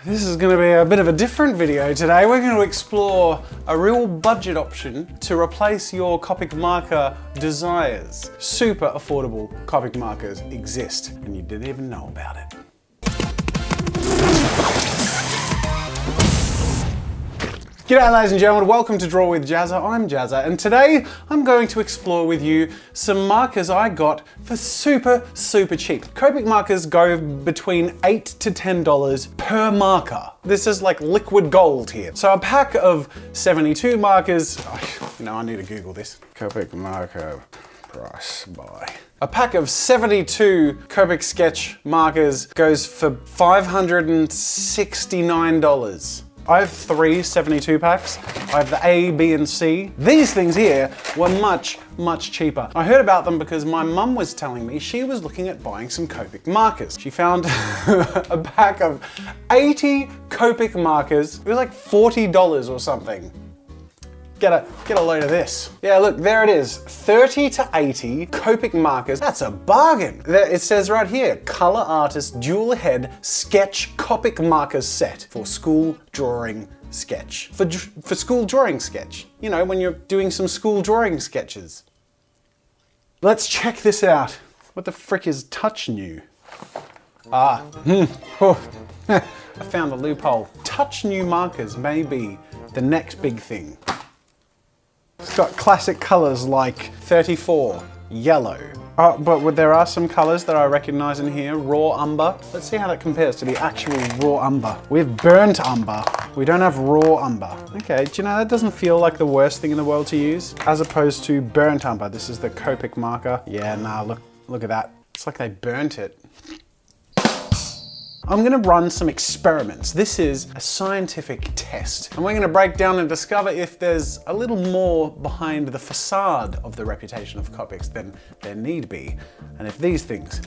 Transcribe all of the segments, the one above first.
This is going to be a bit of a different video today. We're going to explore a real budget option to replace your COPIC marker desires. Super affordable COPIC markers exist and you didn't even know about it. G'day ladies and gentlemen, welcome to Draw with Jazza. I'm Jazza and today I'm going to explore with you some markers I got for super cheap. COPIC markers go between $8 to $10 per marker. This is like liquid gold here. So a pack of 72 markers, I need to Google this. COPIC marker price by. A pack of 72 COPIC sketch markers goes for $569. I have 3 72 packs. I have the A, B, and C. These things here were much cheaper. I heard about them because my mum was telling me she was looking at buying some COPIC markers. She found a pack of 80 COPIC markers. It was like $40 or something. Get a load of this. Yeah, look, there it is. 30 to 80 COPIC markers. That's a bargain. It says right here, color artist dual head sketch COPIC markers set for school drawing sketch. For school drawing sketch. You know, when you're doing some school drawing sketches. Let's check this out. What the frick is Touch New? I found the loophole. Touch New markers may be the next big thing. It's got classic colors like 34, yellow. But there are some colors that I recognize in here. Raw umber. Let's see how that compares to the actual raw umber. We have burnt umber. We don't have raw umber. Okay, do you know that doesn't feel like the worst thing in the world to use? As opposed to burnt umber. This is the COPIC marker. Yeah, nah, look at that. It's like they burnt it. I'm gonna run some experiments. This is a scientific test. And we're gonna break down and discover if there's a little more behind the facade of the reputation of COPICs than there need be. And if these things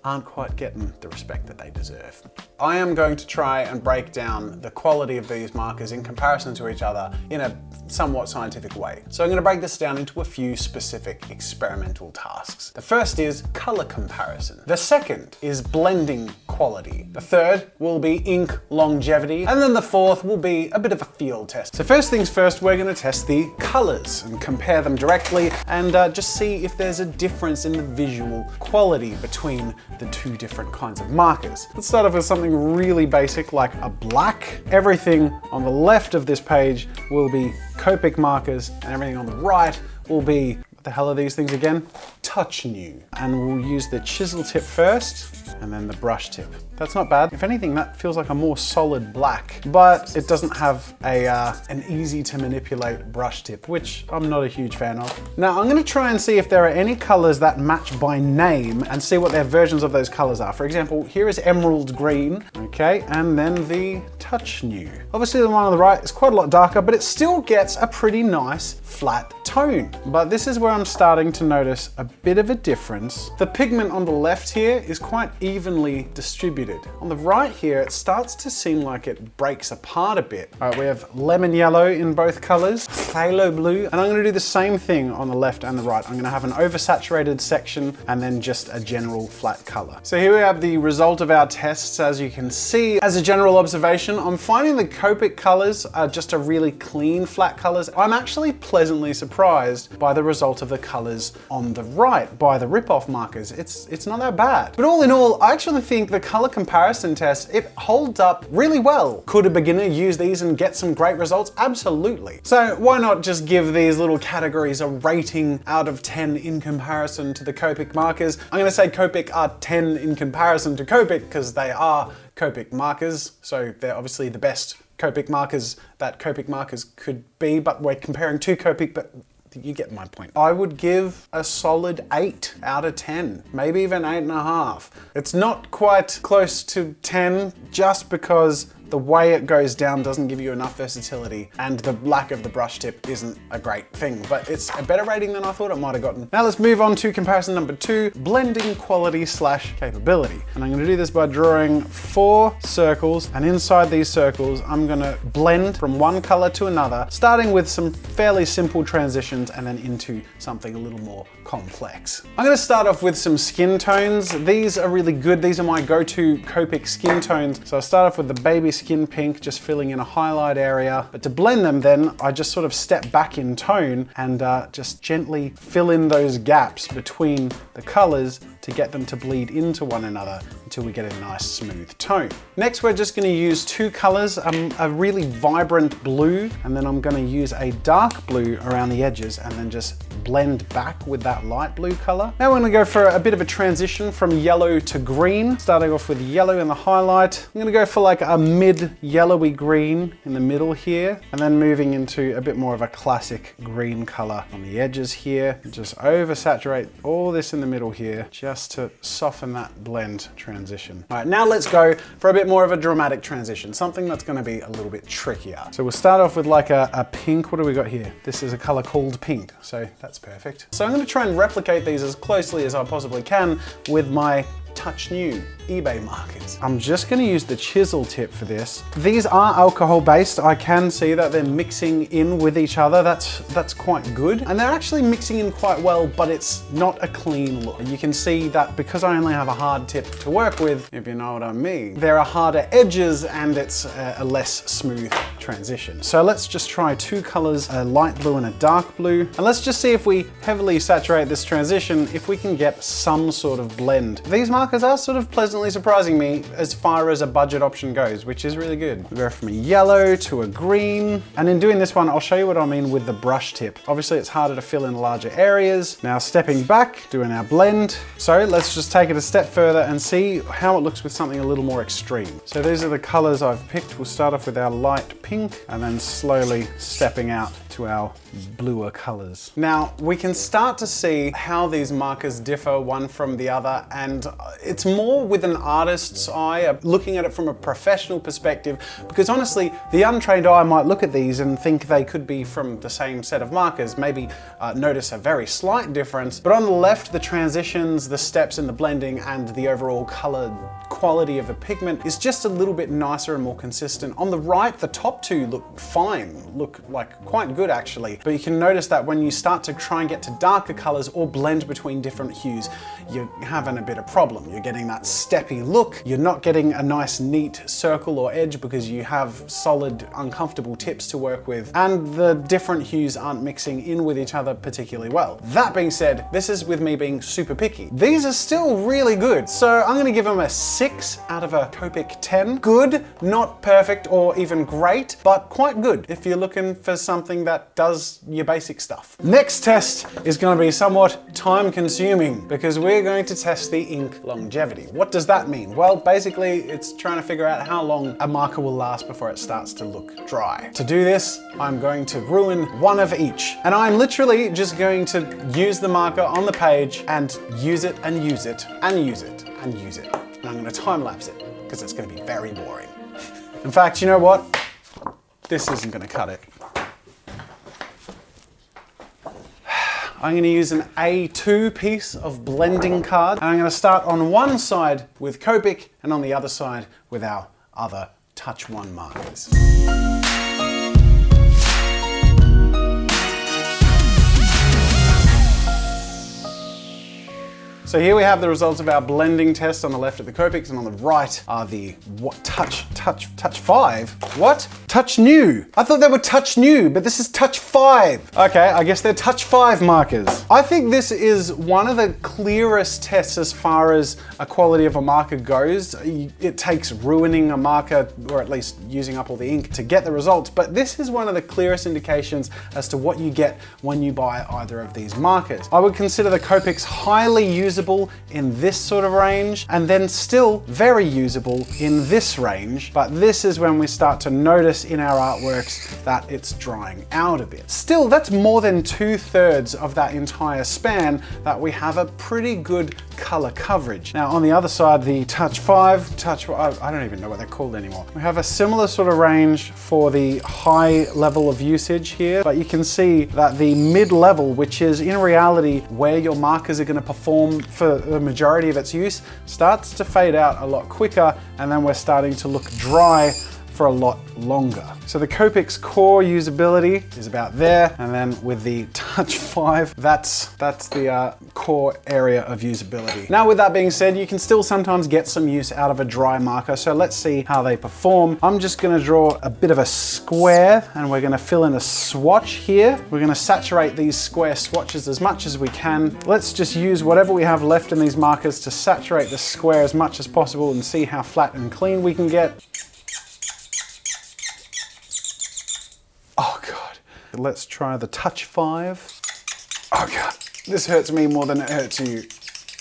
aren't quite getting the respect that they deserve. I am going to try and break down the quality of these markers in comparison to each other in a somewhat scientific way. So I'm going to break this down into a few specific experimental tasks. The first is color comparison. The second is blending quality. The third will be ink longevity. And then the fourth will be a bit of a field test. So first things first, we're going to test the colors and compare them directly and just see if there's a difference in the visual quality between the two different kinds of markers. Let's start off with something really basic like a black. Everything on the left of this page will be COPIC markers and everything on the right will be, what the hell are these things again? Touch New. And we'll use the chisel tip first and then the brush tip. That's not bad. If anything, that feels like a more solid black, but it doesn't have an easy to manipulate brush tip, which I'm not a huge fan of. Now I'm gonna try and see if there are any colors that match by name and see what their versions of those colors are. For example, here is emerald green, okay, and then the Touch New. Obviously the one on the right is quite a lot darker, but it still gets a pretty nice flat tone. But this is where I'm starting to notice a bit of a difference. The pigment on the left here is quite evenly distributed. On the right here, it starts to seem like it breaks apart a bit. All right, we have lemon yellow in both colors, phthalo blue, and I'm gonna do the same thing on the left and the right. I'm gonna have an oversaturated section and then just a general flat color. So here we have the result of our tests. As you can see, as a general observation, I'm finding the COPIC colors are just a really clean, flat colors. I'm actually pleasantly surprised by the result of the colors on the right, by the rip-off markers. It's not that bad. But all in all, I actually think the color comparison test, it holds up really well. Could a beginner use these and get some great results? Absolutely. So why not just give these little categories a rating out of 10 in comparison to the COPIC markers? I'm gonna say COPIC are 10 in comparison to COPIC because they are COPIC markers. So they're obviously the best COPIC markers that COPIC markers could be, but we're comparing to COPIC, but you get my point. I would give a solid 8 out of 10, maybe even 8.5. It's not quite close to 10 just because the way it goes down doesn't give you enough versatility and the lack of the brush tip isn't a great thing, but it's a better rating than I thought it might have gotten. Now let's move on to comparison number 2, blending quality / capability. And I'm gonna do this by drawing 4 circles, and inside these circles, I'm gonna blend from one color to another, starting with some fairly simple transitions and then into something a little more complex. I'm gonna start off with some skin tones. These are really good. These are my go-to COPIC skin tones. So I'll start off with the baby skin pink, just filling in a highlight area. But to blend them then, I just sort of step back in tone and just gently fill in those gaps between the colors to get them to bleed into one another until we get a nice smooth tone. Next, we're just gonna use two colors, a really vibrant blue, and then I'm gonna use a dark blue around the edges and then just blend back with that light blue color. Now we're gonna go for a bit of a transition from yellow to green, starting off with yellow in the highlight. I'm gonna go for like a mid yellowy green in the middle here, and then moving into a bit more of a classic green color on the edges here. Just oversaturate all this in the middle here, just to soften that blend transition. All right, now let's go for a bit more of a dramatic transition, something that's gonna be a little bit trickier. So we'll start off with like a pink. What do we got here? This is a color called pink, so that's perfect. So I'm gonna try and replicate these as closely as I possibly can with my Touch New eBay markers. I'm just gonna use the chisel tip for this. These are alcohol based. I can see that they're mixing in with each other. That's quite good. And they're actually mixing in quite well, but it's not a clean look. You can see that because I only have a hard tip to work with, if you know what I mean, there are harder edges and it's a less smooth transition. So let's just try two colors, a light blue and a dark blue. And let's just see if we heavily saturate this transition, if we can get some sort of blend. These markers are sort of pleasantly surprising me as far as a budget option goes, which is really good. We go from a yellow to a green. And in doing this one, I'll show you what I mean with the brush tip. Obviously it's harder to fill in larger areas. Now stepping back, doing our blend. So let's just take it a step further and see how it looks with something a little more extreme. So these are the colors I've picked. We'll start off with our light pink and then slowly stepping out to our bluer colors. Now we can start to see how these markers differ one from the other, and it's more with an artist's eye, looking at it from a professional perspective, because honestly, the untrained eye might look at these and think they could be from the same set of markers, maybe notice a very slight difference, but on the left, the transitions, the steps in the blending, and the overall color quality of the pigment is just a little bit nicer and more consistent. On the right, the top two look fine, look like quite good actually, but you can notice that when you start to try and get to darker colors or blend between different hues, you're having a bit of problem. You're getting that steppy look, you're not getting a nice neat circle or edge because you have solid, uncomfortable tips to work with, and the different hues aren't mixing in with each other particularly well. That being said, this is with me being super picky. These are still really good, so I'm gonna give them a 6 out of a COPIC 10. Good, not perfect or even great, but quite good if you're looking for something that does your basic stuff. Next test is going to be somewhat time consuming because we're going to test the ink longevity. What does that mean? Well, basically it's trying to figure out how long a marker will last before it starts to look dry. To do this, I'm going to ruin one of each, and I'm literally just going to use the marker on the page and use it and use it and use it and use it. And I'm going to time lapse it because it's going to be very boring. In fact, you know what? This isn't going to cut it. I'm going to use an A2 piece of blending card, and I'm going to start on one side with COPIC and on the other side with our other Touch 1 markers. So here we have the results of our blending test. On the left are the COPICs and on the right are the Touch 5? What? Touch New. I thought they were Touch New, but this is Touch 5. Okay, I guess they're Touch 5 markers. I think this is one of the clearest tests as far as a quality of a marker goes. It takes ruining a marker, or at least using up all the ink to get the results, but this is one of the clearest indications as to what you get when you buy either of these markers. I would consider the COPICs highly usable in this sort of range, and then still very usable in this range, but this is when we start to notice in our artworks that it's drying out a bit. Still, that's more than 2/3 of that entire span that we have a pretty good color coverage. Now on the other side, the Touch 5, I don't even know what they're called anymore. We have a similar sort of range for the high level of usage here, but you can see that the mid-level, which is in reality where your markers are going to perform for the majority of its use, starts to fade out a lot quicker, and then we're starting to look dry for a lot longer. So the COPIC's core usability is about there, and then with the Touch 5, that's the core area of usability. Now with that being said, you can still sometimes get some use out of a dry marker, so let's see how they perform. I'm just gonna draw a bit of a square, and we're gonna fill in a swatch here. We're gonna saturate these square swatches as much as we can. Let's just use whatever we have left in these markers to saturate the square as much as possible and see how flat and clean we can get. Oh God. Let's try the Touch 5. Oh God, this hurts me more than it hurts you.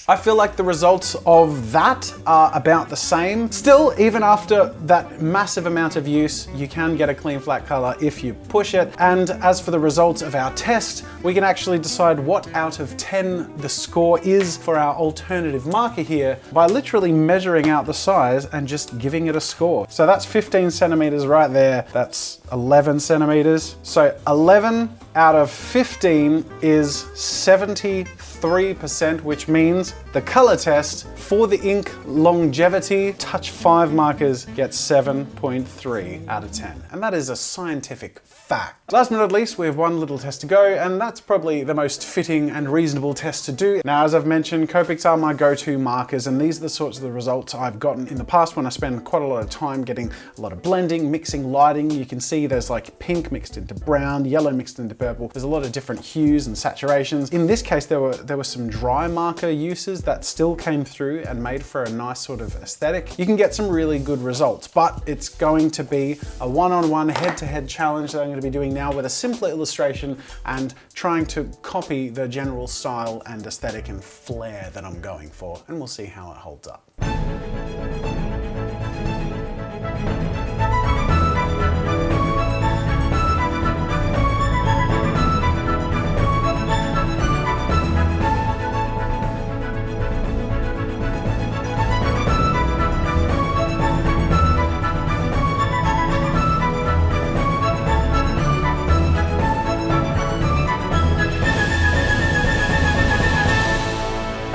I feel like the results of that are about the same. Still, even after that massive amount of use, you can get a clean flat color if you push it. And as for the results of our test, we can actually decide what out of 10 the score is for our alternative marker here by literally measuring out the size and just giving it a score. So that's 15 centimeters right there. That's 11 centimeters. So 11 out of 15 is 73%, which means the color test for the ink longevity Touch 5 markers gets 7.3 out of 10. And that is a scientific fact. Last but not least, we have one little test to go, and that's probably the most fitting and reasonable test to do. Now, as I've mentioned, Copics are my go-to markers, and these are the sorts of the results I've gotten in the past when I spend quite a lot of time getting a lot of blending, mixing, lighting. You can see there's like pink mixed into brown, yellow mixed into purple. There's a lot of different hues and saturations. In this case, there were some dry marker uses that still came through and made for a nice sort of aesthetic. You can get some really good results, but it's going to be a one-on-one head-to-head challenge that I'm going to be doing now with a simpler illustration and trying to copy the general style and aesthetic and flair that I'm going for, and we'll see how it holds up.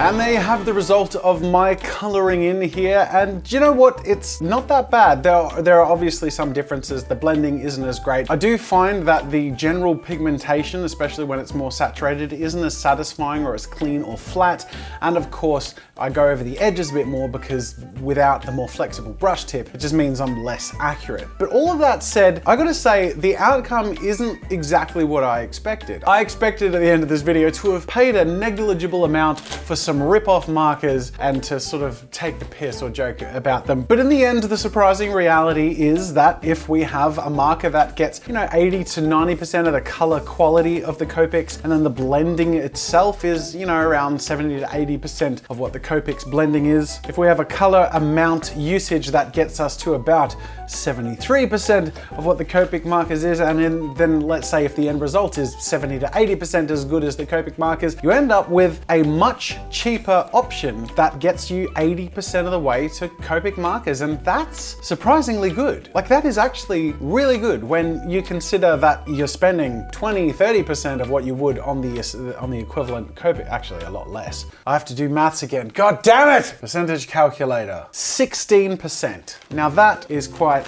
And there you have the result of my coloring in here. And you know what? It's not that bad. There are obviously some differences. The blending isn't as great. I do find that the general pigmentation, especially when it's more saturated, isn't as satisfying or as clean or flat. And of course, I go over the edges a bit more because without the more flexible brush tip, it just means I'm less accurate. But all of that said, I gotta say, the outcome isn't exactly what I expected. I expected at the end of this video to have paid a negligible amount for some rip-off markers and to sort of take the piss or joke about them. But in the end, the surprising reality is that if we have a marker that gets, 80 to 90% of the color quality of the Copics, and then the blending itself is, around 70 to 80% of what the Copic's blending is. If we have a color amount usage that gets us to about 73% of what the Copic markers is, and then let's say if the end result is 70 to 80% as good as the Copic markers, you end up with a much cheaper option that gets you 80% of the way to Copic markers, and that's surprisingly good. Like, that is actually really good when you consider that you're spending 20-30% of what you would on the equivalent Copic, actually a lot less. I have to do maths again. God damn it! Percentage calculator. 16%. Now that is quite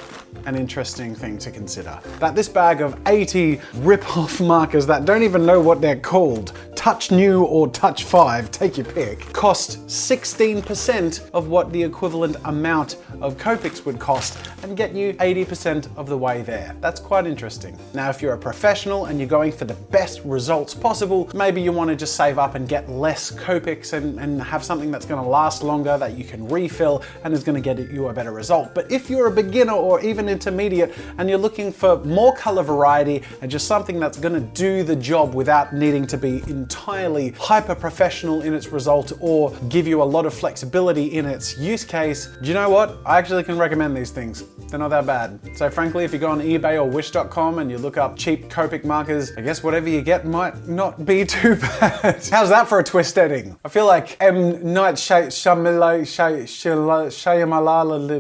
an interesting thing to consider. That this bag of 80 rip-off markers that don't even know what they're called, Touch New or Touch 5, take your pick, cost 16% of what the equivalent amount of Copics would cost and get you 80% of the way there. That's quite interesting. Now, if you're a professional and you're going for the best results possible, maybe you want to just save up and get less Copics and have something that's going to last longer, that you can refill and is going to get you a better result. But if you're a beginner or even intermediate and you're looking for more color variety and just something that's going to do the job without needing to be entirely hyper professional in its result or give you a lot of flexibility in its use case, do you know what? I actually can recommend these things. They're not that bad. So frankly, if you go on eBay or wish.com and you look up cheap Copic markers, I guess whatever you get might not be too bad. How's that for a twist ending? I feel like M. Night Shyamalan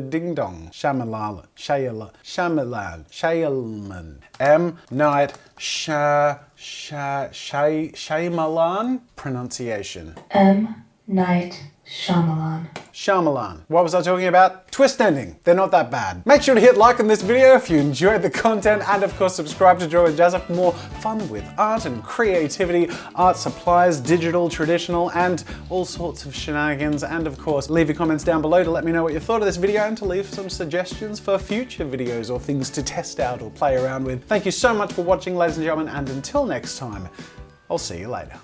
Ding Dong. Shyamalan. M. Night Shyamalan pronunciation. M. Night Shyamalan. Shyamalan. What was I talking about? Twist ending. They're not that bad. Make sure to hit like on this video if you enjoyed the content, and of course subscribe to Draw with Jazza for more fun with art and creativity, art supplies, digital, traditional, and all sorts of shenanigans. And of course leave your comments down below to let me know what you thought of this video and to leave some suggestions for future videos or things to test out or play around with. Thank you so much for watching, ladies and gentlemen, and until next time, I'll see you later.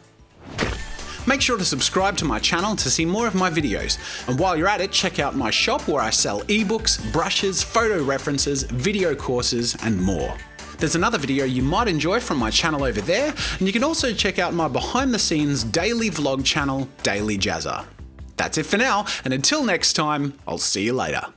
Make sure to subscribe to my channel to see more of my videos. And while you're at it, check out my shop where I sell ebooks, brushes, photo references, video courses, and more. There's another video you might enjoy from my channel over there, and you can also check out my behind the scenes daily vlog channel, Daily Jazza. That's it for now, and until next time, I'll see you later.